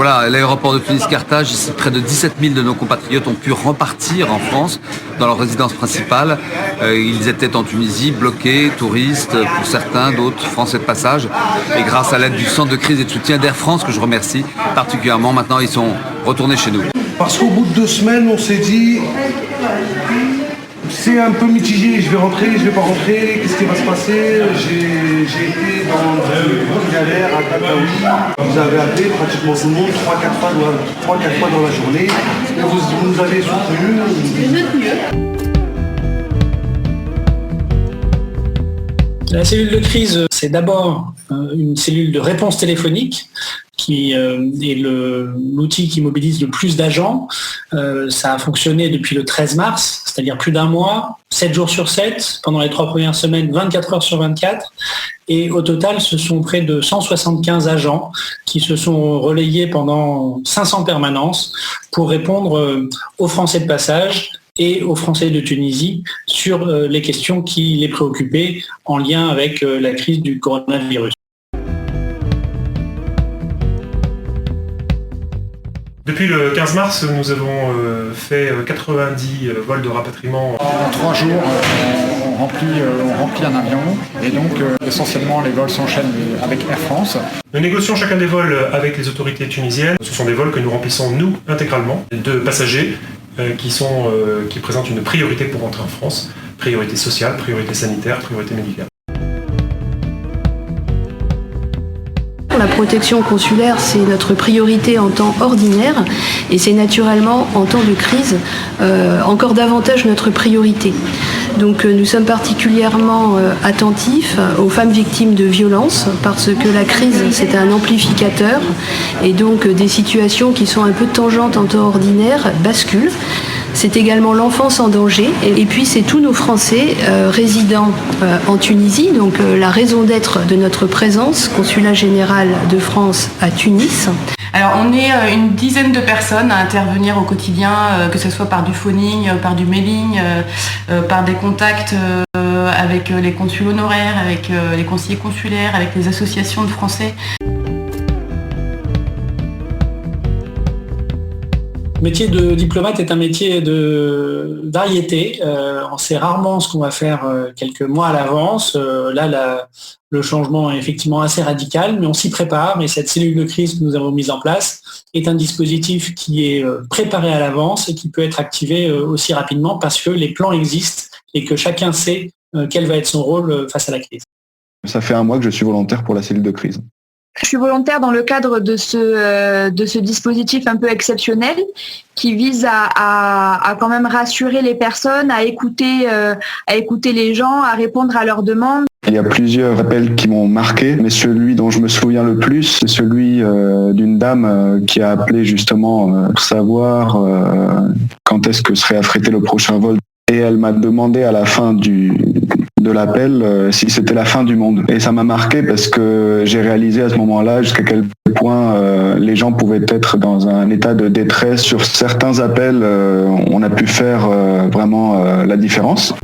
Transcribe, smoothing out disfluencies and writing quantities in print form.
voilà, à l'aéroport de Tunis-Carthage, ici, près de 17 000 de nos compatriotes ont pu repartir en France dans leur résidence principale. Ils étaient en Tunisie, bloqués, touristes pour certains, d'autres Français de passage. Et grâce à l'aide du centre de crise et de soutien d'Air France, que je remercie particulièrement, maintenant ils sont retournés chez nous. Parce qu'au bout de 2 semaines, on s'est dit, c'est un peu mitigé, je vais rentrer, je vais pas rentrer, qu'est-ce qui va se passer? J'ai été dans une grosse galère à Tataoui. Vous avez appelé pratiquement tout le monde 3-4 fois dans la journée. Et vous nous avez soutenus. La cellule de crise, c'est d'abord une cellule de réponse téléphonique qui est l'outil qui mobilise le plus d'agents. Ça a fonctionné depuis le 13 mars, c'est-à-dire plus d'un mois, 7 jours sur 7, pendant les 3 premières semaines, 24 heures sur 24. Et au total, ce sont près de 175 agents qui se sont relayés pendant 500 permanences pour répondre aux Français de passage et aux Français de Tunisie sur les questions qui les préoccupaient en lien avec la crise du coronavirus. Depuis le 15 mars, nous avons fait 90 vols de rapatriement. En 3 jours, on remplit un avion et donc essentiellement les vols s'enchaînent avec Air France. Nous négocions chacun des vols avec les autorités tunisiennes. Ce sont des vols que nous remplissons nous intégralement de passagers qui présentent une priorité pour rentrer en France. Priorité sociale, priorité sanitaire, priorité médicale. La protection consulaire, c'est notre priorité en temps ordinaire et c'est naturellement en temps de crise encore davantage notre priorité. Donc nous sommes particulièrement attentifs aux femmes victimes de violences parce que la crise, c'est un amplificateur et donc des situations qui sont un peu tangentes en temps ordinaire basculent. C'est également l'enfance en danger et puis c'est tous nos Français résidant en Tunisie, donc la raison d'être de notre présence, consulat général de France à Tunis. Alors on est une dizaine de personnes à intervenir au quotidien, que ce soit par du phoning, par du mailing, par des contacts avec les consuls honoraires, avec les conseillers consulaires, avec les associations de Français. Le métier de diplomate est un métier de variété. On sait rarement ce qu'on va faire quelques mois à l'avance. Là, le changement est effectivement assez radical, mais on s'y prépare. Et cette cellule de crise que nous avons mise en place est un dispositif qui est préparé à l'avance et qui peut être activé aussi rapidement parce que les plans existent et que chacun sait quel va être son rôle face à la crise. Ça fait 1 mois que je suis volontaire pour la cellule de crise. Je suis volontaire dans le cadre de ce dispositif un peu exceptionnel qui vise à quand même rassurer les personnes, à écouter les gens, à répondre à leurs demandes. Il y a plusieurs appels qui m'ont marqué, mais celui dont je me souviens le plus, c'est celui d'une dame qui a appelé justement pour savoir quand est-ce que serait affrété le prochain vol. Et elle m'a demandé à la fin de l'appel si c'était la fin du monde. Et ça m'a marqué parce que j'ai réalisé à ce moment-là jusqu'à quel point les gens pouvaient être dans un état de détresse. Sur certains appels, on a pu faire vraiment la différence.